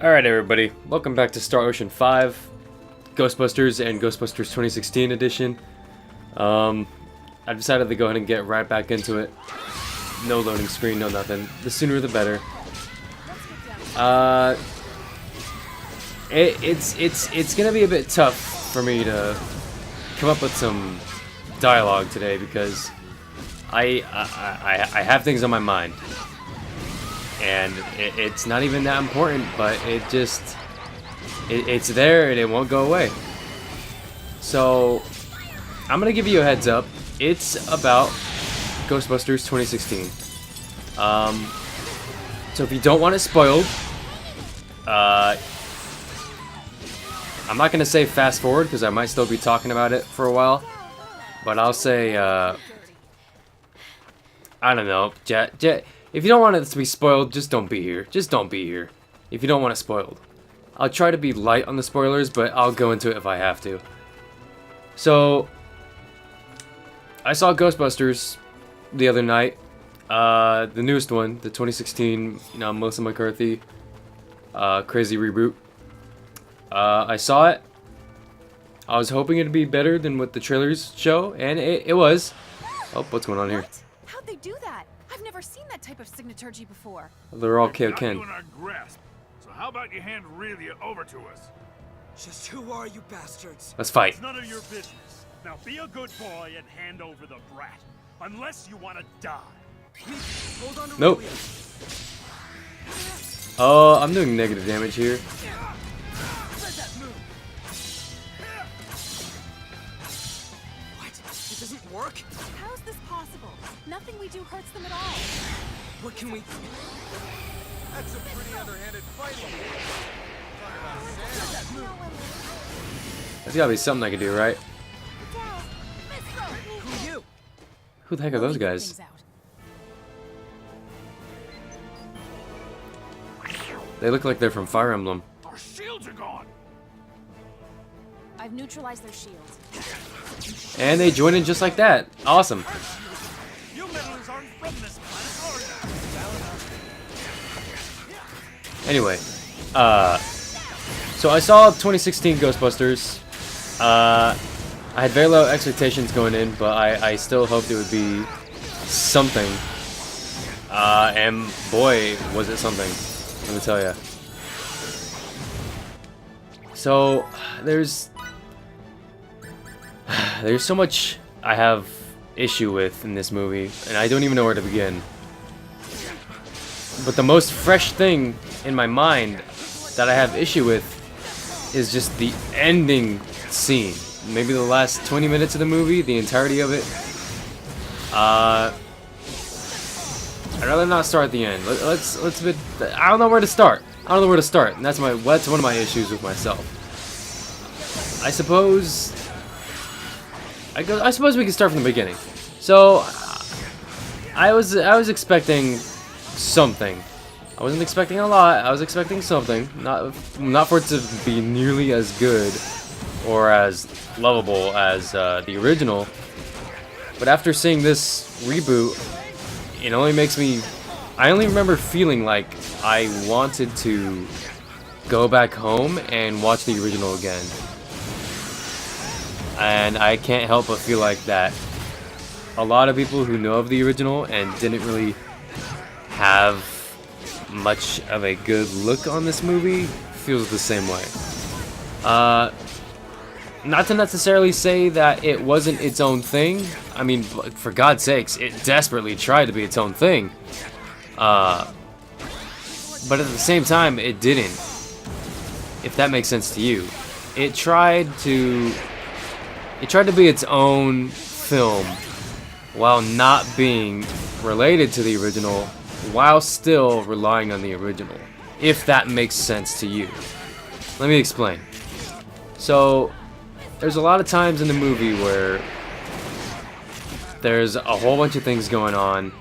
Alright everybody, welcome back to Star Ocean 5, Ghostbusters and Ghostbusters 2016 edition. I decided to go ahead and get right back into it. No loading screen, no nothing. The sooner the better. It's gonna be a bit tough for me to come up with some dialogue today because I have things on my mind. And it's not even that important, but it's there and it won't go away. So I'm gonna give you a heads up. It's about Ghostbusters 2016. So if you don't want it spoiled, I'm not gonna say fast forward because I might still be talking about it for a while, but I'll say I don't know, if you don't want it to be spoiled, just don't be here. Just don't be here. If you don't want it spoiled. I'll try to be light on the spoilers, but I'll go into it if I have to. So, I saw Ghostbusters the other night. The newest one, the 2016, Melissa McCarthy, crazy reboot. I saw it. I was hoping it'd be better than what the trailers show, and it was. Oh, what's going on here? How'd they do that? I've never seen that type of signaturgy before. They're all Ken. So how about you hand Aurelia over to us? Just who are you bastards? Let's fight. It's none of your business. Now be a good boy and hand over the brat. Unless you want to die. Hold on to Nope. Aurelia. Oh, I'm doing negative damage here. What? It doesn't work? How's this possible? Nothing we do hurts them at all. What can we... That's a pretty underhanded fighting. There's gotta be something I can do, right? Who you? Who the heck are those guys? They look like they're from Fire Emblem. Our shields are gone. I've neutralized their shields. And they join in just like that. Awesome. You meddlers aren't from this planet, are you? Anyway, so I saw 2016 Ghostbusters. I had very low expectations going in, but I still hoped it would be something. And boy, was it something. Let me tell you. So there's so much I have issue with in this movie, and I don't even know where to begin. But the most fresh thing in my mind that I have issue with is just the ending scene. Maybe the last 20 minutes of the movie, the entirety of it. I'd rather not start at the end. I don't know where to start. I don't know where to start, and that's one of my issues with myself. I suppose we can start from the beginning. So I was expecting something. I wasn't expecting a lot. I was expecting something. Not for it to be nearly as good or as lovable as the original. But after seeing this reboot, it only makes me... I only remember feeling like I wanted to go back home and watch the original again. And I can't help but feel like that a lot of people who know of the original and didn't really have much of a good look on this movie feels the same way. Not to necessarily say that it wasn't its own thing. I mean, for God's sakes, it desperately tried to be its own thing. But at the same time, it didn't. If that makes sense to you. It tried to be its own film while not being related to the original, while still relying on the original. If that makes sense to you. Let me explain. So, there's a lot of times in the movie where there's a whole bunch of things going on,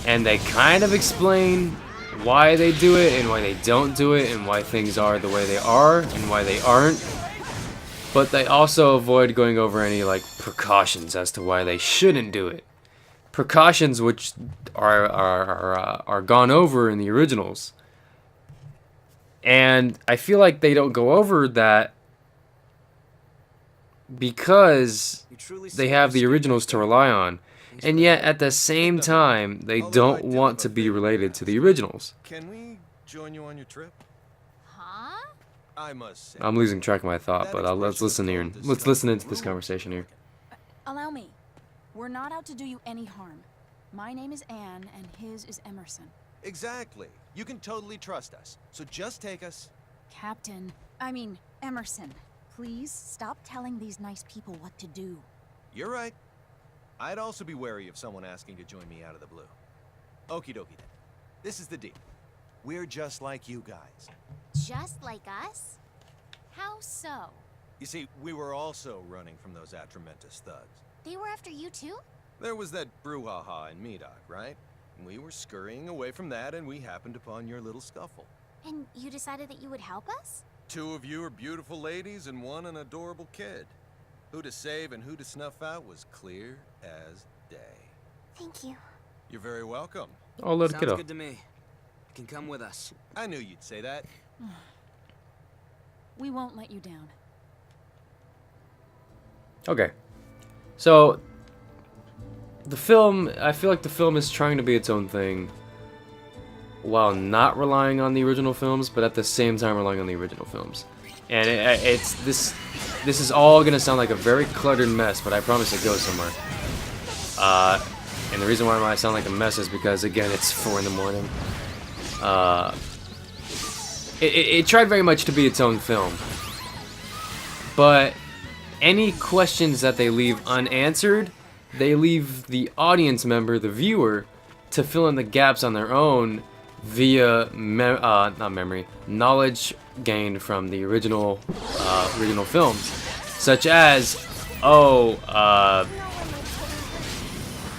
and they kind of explain why they do it and why they don't do it and why things are the way they are and why they aren't. But they also avoid going over any precautions as to why they shouldn't do it. Precautions which are gone over in the originals. And I feel like they don't go over that because You truly they saved have us, the Steve. originals to rely on. And yet, at the same time, they don't want to be related to the originals. Can we join you on your trip? Huh? I must say. I'm losing track of my thought, that but let's expression listen of here. gold is Let's so listen into this rude. conversation here. Allow me. We're not out to do you any harm. My name is Anne, and his is Emerson. Exactly. You can totally trust us. So just take us. Captain. Emerson. Please stop telling these nice people what to do. You're right. I'd also be wary of someone asking to join me out of the blue. Okie dokie then. This is the deal. We're just like you guys. Just like us? How so? You see, we were also running from those Atramentus thugs. They were after you too? There was that brouhaha in Medoc, right? We were scurrying away from that and we happened upon your little scuffle. And you decided that you would help us? 2 of you are beautiful ladies and 1 an adorable kid. Who to save and who to snuff out was clear as day. Thank you. You're very welcome. Oh, little Sounds kiddo. good to me. You can come with us. I knew you'd say that. We won't let you down. Okay. So, the film, I feel like the film is trying to be its own thing while not relying on the original films, but at the same time relying on the original films. And this is all gonna sound like a very cluttered mess, but I promise it goes somewhere. And the reason why it might sound like a mess is because, again, it's 4 in the morning. It tried very much to be its own film, but any questions that they leave unanswered, they leave the audience member, the viewer, to fill in the gaps on their own via knowledge gained from the original films, such as,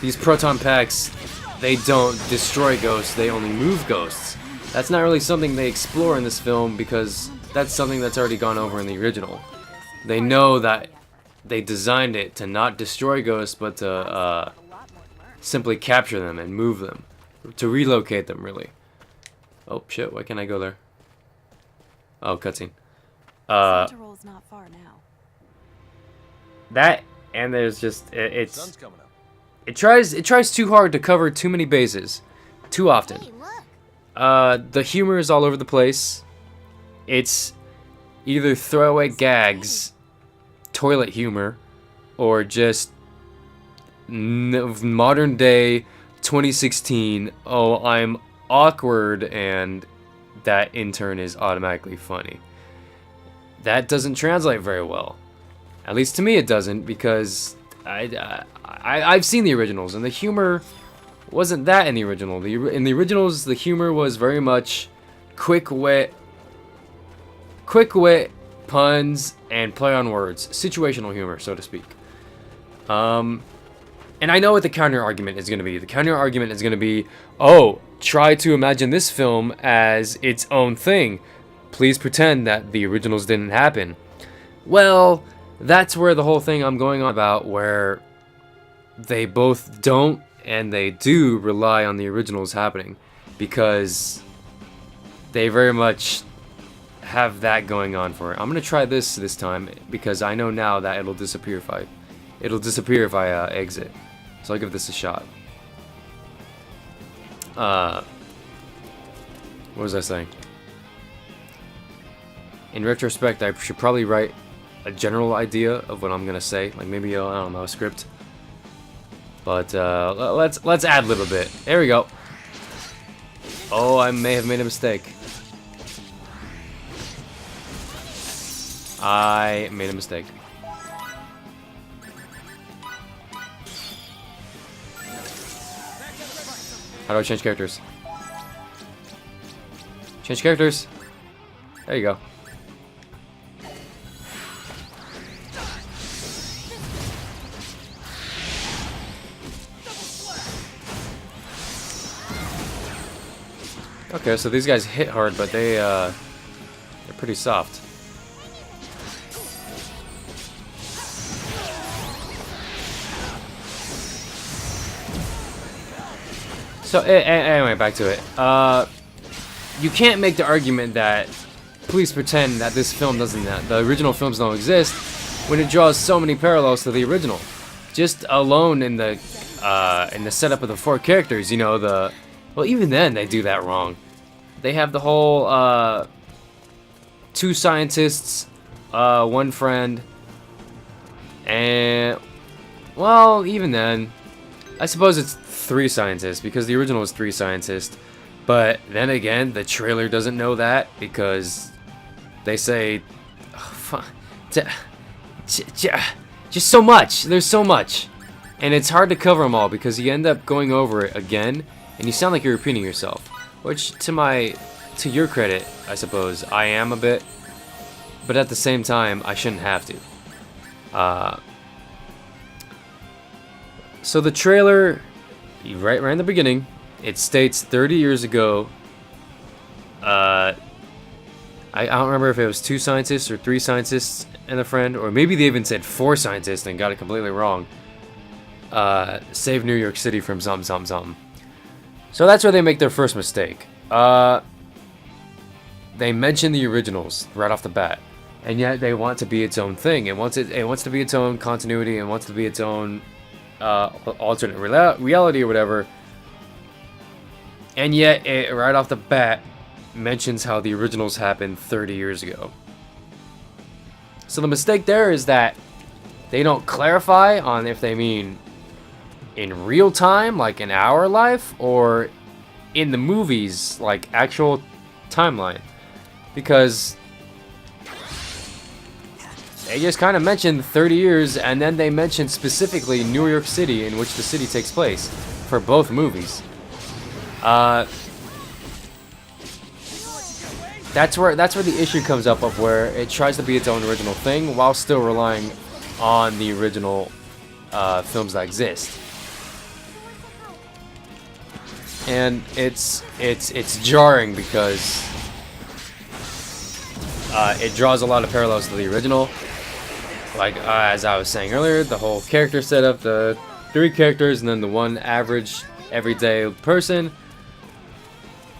these proton packs, they don't destroy ghosts, they only move ghosts. That's not really something they explore in this film because that's something that's already gone over in the original. They know that they designed it to not destroy ghosts, but to simply capture them and move them, to relocate them, really. Oh shit! Why can't I go there? Oh, cutscene. Santa Roll's not far now. That and there's just Sun's coming up. it tries too hard to cover too many bases, too often. Hey, look. The humor is all over the place. It's either throwaway gags, toilet humor, or just modern day 2016. Oh, I'm awkward, and that intern is automatically funny. That doesn't translate very well. At least to me, it doesn't, because I've seen the originals, and the humor wasn't that in the original. In the originals, the humor was very much quick wit, puns, and play on words. Situational humor, so to speak. And I know what the counter argument is going to be. The counter argument is going to be, oh, try to imagine this film as its own thing. Please pretend that the originals didn't happen. Well, that's where the whole thing I'm going on about, where they both don't and they do rely on the originals happening, because they very much have that going on for it. I'm gonna try this time because I know now that it'll disappear if I exit. So I'll give this a shot. What was I saying? In retrospect, I should probably write a general idea of what I'm gonna say, like maybe I don't know, a script. But let's add a little bit. There we go. Oh, I may have made a mistake. I made a mistake. How do I change characters? Change characters. There you go. Okay, so these guys hit hard, but they're pretty soft. So anyway, back to it. You can't make the argument that please pretend that this film doesn't, that the original films don't exist, when it draws so many parallels to the original. Just alone in the setup of the 4 characters, you know, well, even then they do that wrong. They have the whole 2 scientists, 1 friend, and well, even then, I suppose it's 3 scientists because the original was 3 scientists. But then again, the trailer doesn't know that because they say, oh, just so much. There's so much, and it's hard to cover them all because you end up going over it again, and you sound like you're repeating yourself. Which, to your credit, I suppose, I am a bit, but at the same time, I shouldn't have to. So the trailer, right in the beginning, it states 30 years ago. I don't remember if it was 2 scientists or 3 scientists and a friend, or maybe they even said 4 scientists and got it completely wrong. Save New York City from something. So that's where they make their first mistake. They mention the originals right off the bat, and yet they want to be its own thing. It wants to be its own continuity, and wants to be its own alternate reality or whatever. And yet, it right off the bat mentions how the originals happened 30 years ago. So the mistake there is that they don't clarify on if they mean in real time, like in our life, or in the movies, like actual timeline. Because they just kind of mentioned 30 years, and then they mentioned specifically New York City, in which the city takes place, for both movies. That's where the issue comes up, of where it tries to be its own original thing while still relying on the original films that exist. And it's jarring because it draws a lot of parallels to the original. Like as I was saying earlier, the whole character setup, the 3 characters, and then the 1 average everyday person.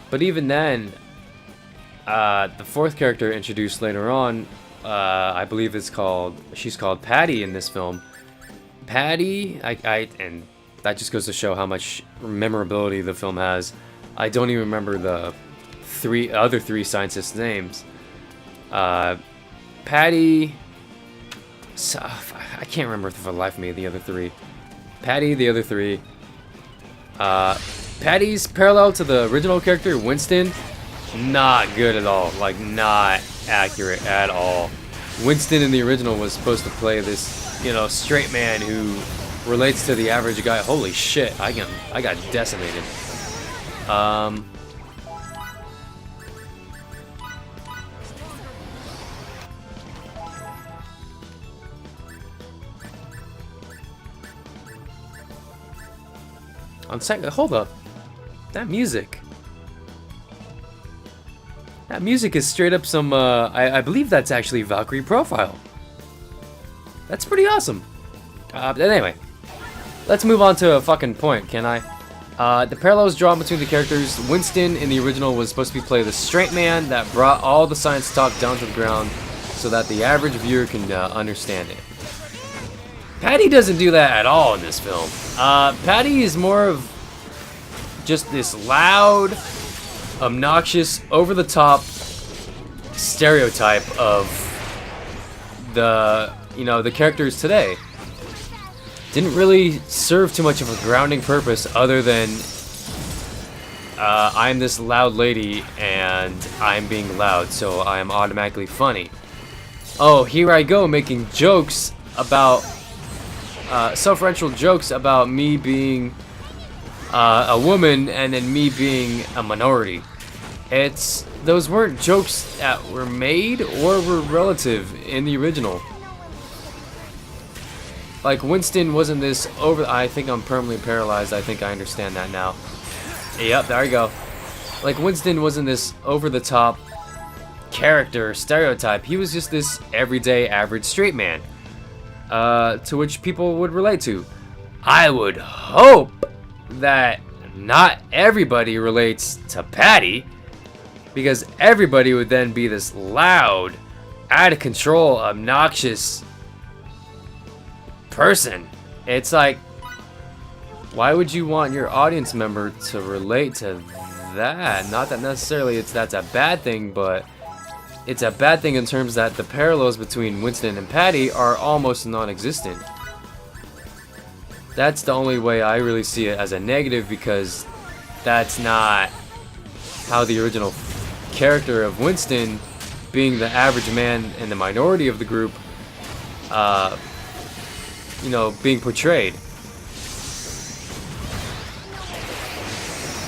But even then, the 4th character introduced later on, I believe she's called Patty in this film. Patty, and that just goes to show how much memorability the film has. I don't even remember the other 3 scientists' names. Patty, I can't remember for the life of me the other 3. Patty, the other 3. Patty's parallel to the original character, Winston, not good at all. Like, not accurate at all. Winston in the original was supposed to play this, straight man who relates to the average guy. Holy shit, I got decimated. Hold up. That music is straight up some, I believe that's actually Valkyrie Profile. That's pretty awesome. Anyway, let's move on to a fucking point, can I? The parallels drawn between the characters. Winston in the original was supposed to play the straight man that brought all the science talk down to the ground so that the average viewer can understand it. Patty doesn't do that at all in this film. Patty is more of just this loud, obnoxious, over-the-top stereotype of the characters today. Didn't really serve too much of a grounding purpose other than I'm this loud lady and I'm being loud, so I'm automatically funny. Oh, here I go making jokes about self-referential jokes about me being a woman and then me being a minority. Those weren't jokes that were made or were relative in the original. Like, Winston wasn't this I think I'm permanently paralyzed. I think I understand that now. Yep, there you go. Like, Winston wasn't this over-the-top character stereotype. He was just this everyday average straight man. To which people would relate to. I would hope that not everybody relates to Patty, because everybody would then be this loud, out of control, obnoxious person. It's like, why would you want your audience member to relate to that? Not that necessarily that's a bad thing, but it's a bad thing in terms that the parallels between Winston and Patty are almost non-existent. That's the only way I really see it as a negative, because that's not how the original character of Winston, being the average man and the minority of the group, you know, being portrayed.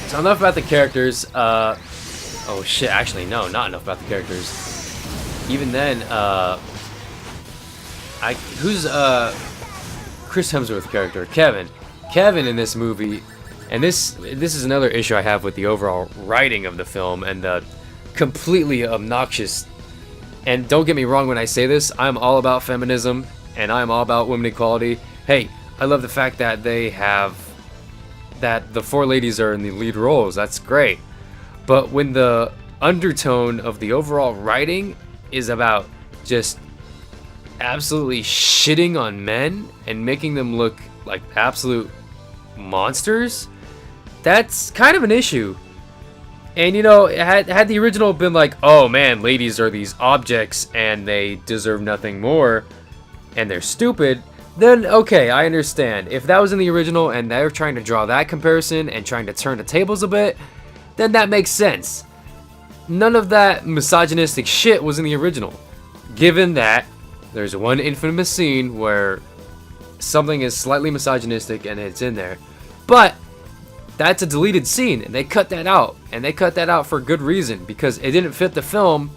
So enough about the characters. Oh shit, actually no, not enough about the characters. Even then, who's Chris Hemsworth's character? Kevin in this movie, and this is another issue I have with the overall writing of the film and the completely obnoxious. And don't get me wrong when I say this, I'm all about feminism and I'm all about women equality. Hey, I love the fact that that the 4 ladies are in the lead roles. That's great. But when the undertone of the overall writing is about just absolutely shitting on men and making them look like absolute monsters, that's kind of an issue. And you know, had the original been like, oh man, ladies are these objects and they deserve nothing more and they're stupid, then okay, I understand. If that was in the original and they're trying to draw that comparison and trying to turn the tables a bit, then that makes sense. None of that misogynistic shit was in the original. Given that there's one infamous scene where something is slightly misogynistic and it's in there. But that's a deleted scene and they cut that out. And they cut that out for good reason, because it didn't fit the film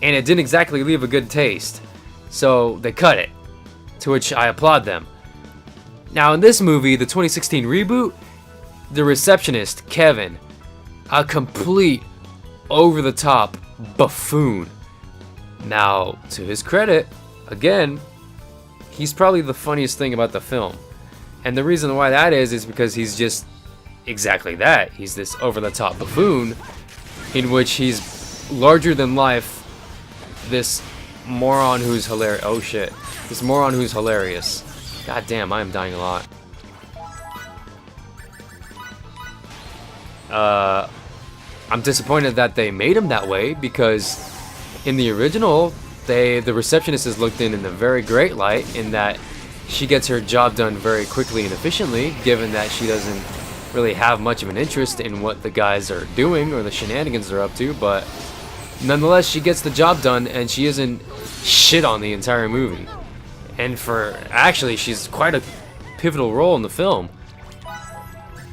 and it didn't exactly leave a good taste. So they cut it, to which I applaud them. Now in this movie, the 2016 reboot, the receptionist, Kevin, a complete over-the-top buffoon. Now, to his credit, again, he's probably the funniest thing about the film. And the reason why that is because he's just exactly that. He's this over-the-top buffoon in which he's larger than life, this moron who's hilarious. Oh shit. This moron who's hilarious. God damn, I am dying a lot. I'm disappointed that they made him that way, because in the original, the receptionist is looked in a very great light, in that she gets her job done very quickly and efficiently, given that she doesn't really have much of an interest in what the guys are doing or the shenanigans they're up to, but nonetheless, she gets the job done and she isn't shit on the entire movie. And actually, she's quite a pivotal role in the film.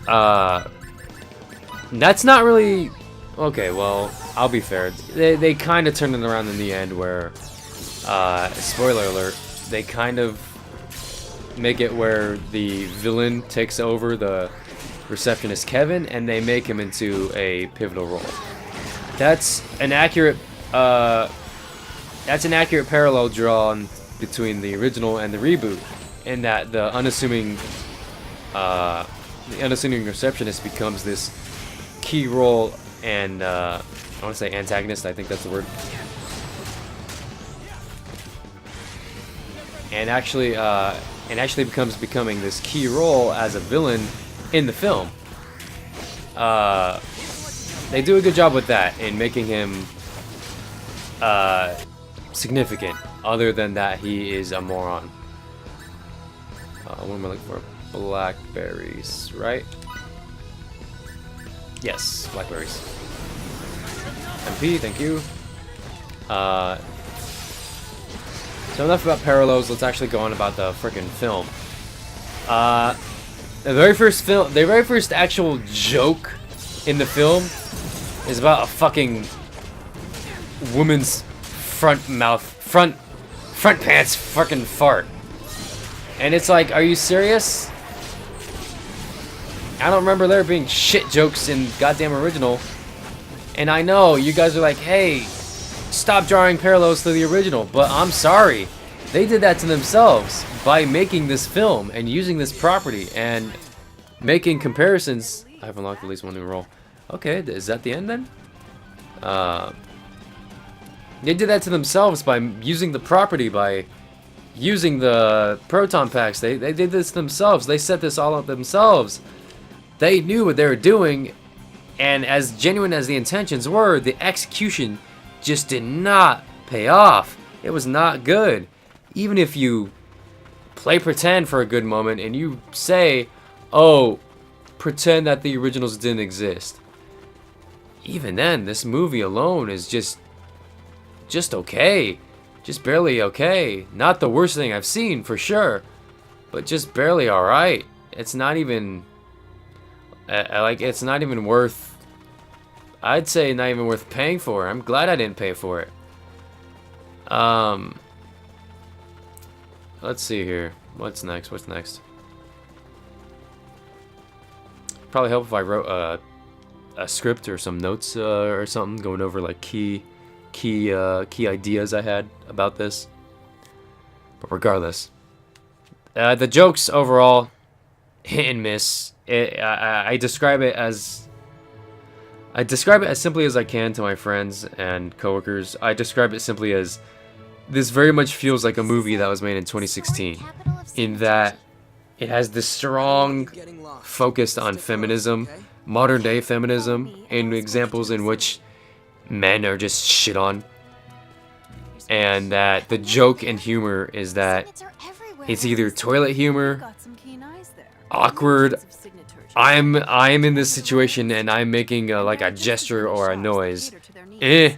That's not really... Okay, well, I'll be fair. They kind of turned it around in the end where, spoiler alert, they kind of make it where the villain takes over the receptionist Kevin and they make him into a pivotal role. That's an accurate parallel drawn between the original and the reboot, in that the unassuming receptionist becomes this key role and I want to say antagonist, I think that's the word. And actually becoming this key role as a villain in the film. They do a good job with that in making him significant, other than that he is a moron. What am I looking for? Blackberries, right? Yes, blackberries. MP, thank you. So enough about parallels, let's actually go on about the frickin' film. The very first actual joke in the film is about a fucking woman's front pants fucking fart. And it's like, are you serious? I don't remember there being shit jokes in goddamn original. And I know you guys are like, hey, stop drawing parallels to the original, but I'm sorry. They did that to themselves by making this film and using this property and making comparisons. I've unlocked at least one new role. Okay, is that the end then? They did that to themselves by using the property, by using the proton packs. They did this themselves. They set this all up themselves. They knew what they were doing, and as genuine as the intentions were, the execution just did not pay off. It was not good. Even if you play pretend for a good moment and you say, oh, pretend that the originals didn't exist. Even then, this movie alone is just okay. Just barely okay. Not the worst thing I've seen, for sure. But just barely alright. It's not even... it's not even worth... I'd say not even worth paying for. I'm glad I didn't pay for it. Let's see here. What's next? What's next? Probably help if I wrote a script or some notes or something, going over like key ideas I had about this. But regardless, the jokes overall, hit and miss. I describe it as simply as I can to my friends and coworkers. I describe it simply as this very much feels like a movie that was made in 2016, in that it has this strong focus on feminism, modern day feminism, and examples in which men are just shit on. And that the joke and humor is that it's either toilet humor, awkward, I'm in this situation and I'm making like a gesture or a noise,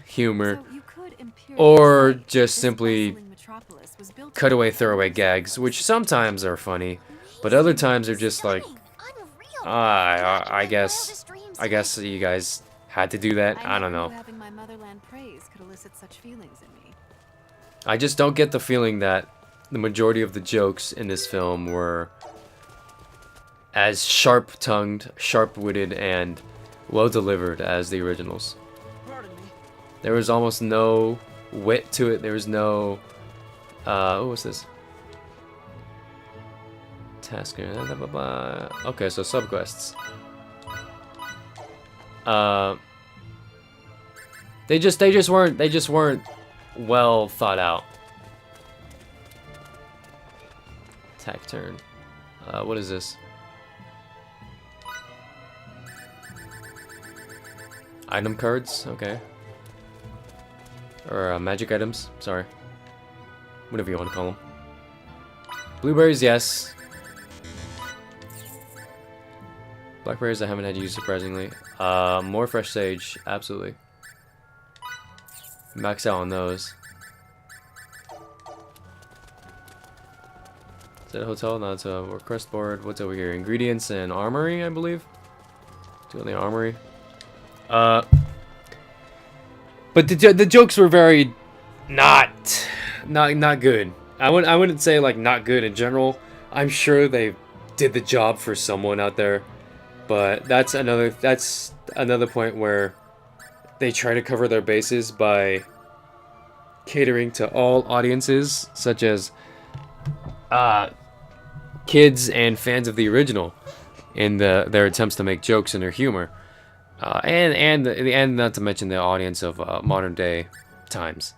humor, or just simply cutaway throwaway gags, which sometimes are funny, but other times are just like, I guess you guys had to do that. I don't know. I just don't get the feeling that the majority of the jokes in this film were as sharp-tongued, sharp-witted, and well-delivered as the originals. There was almost no wit to it. There was no... what was this? Tasker. Okay, so subquests. They just weren't well thought out. Attack turn. What is this? Item cards, okay. Or magic items, sorry. Whatever you want to call them. Blueberries, yes. Blackberries I haven't had to use surprisingly. More fresh sage, absolutely. Max out on those. Is that a hotel? No, it's a request board. What's over here? Ingredients and armory, I believe. Do on the armory. But the jokes were very not good. I wouldn't say like not good in general. I'm sure they did the job for someone out there, but that's another point where they try to cover their bases by catering to all audiences, such as kids and fans of the original, in their attempts to make jokes and their humor. And not to mention the audience of modern day times.